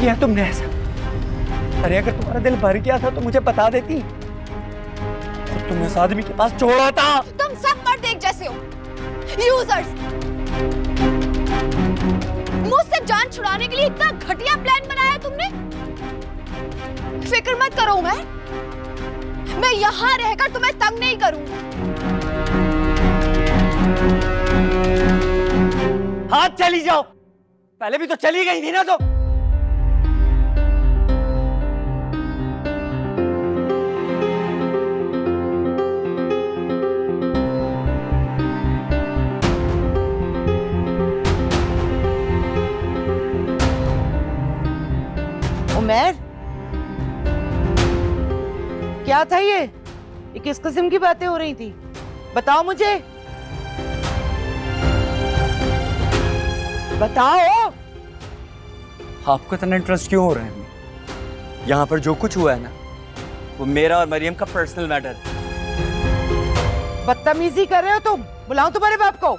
किया तुमने ऐसा? अरे अगर तुम्हारा दिल भर गया था तो मुझे बता देती। और तुमने उस आदमी के पास छोड़ा था। तुम सब मर्द एक जैसे हो, यूजर्स। मुझसे जान छुड़ाने के लिए इतना घटिया प्लान बनाया तुमने। फिक्र मत करो, मैं यहां रहकर तुम्हें तंग नहीं करूंगी। हाँ चली जाओ, पहले भी तो चली गई थी ना। तो उमर, क्या था ये किस किस्म की बातें हो रही थी? बताओ मुझे, बताओ। आपको इतना इंटरेस्ट क्यों हो रहा है? यहाँ पर जो कुछ हुआ है ना, वो मेरा और मरियम का पर्सनल मैटर है। बदतमीजी कर रहे हो तुम। बुलाऊं तुम्हारे बाप को?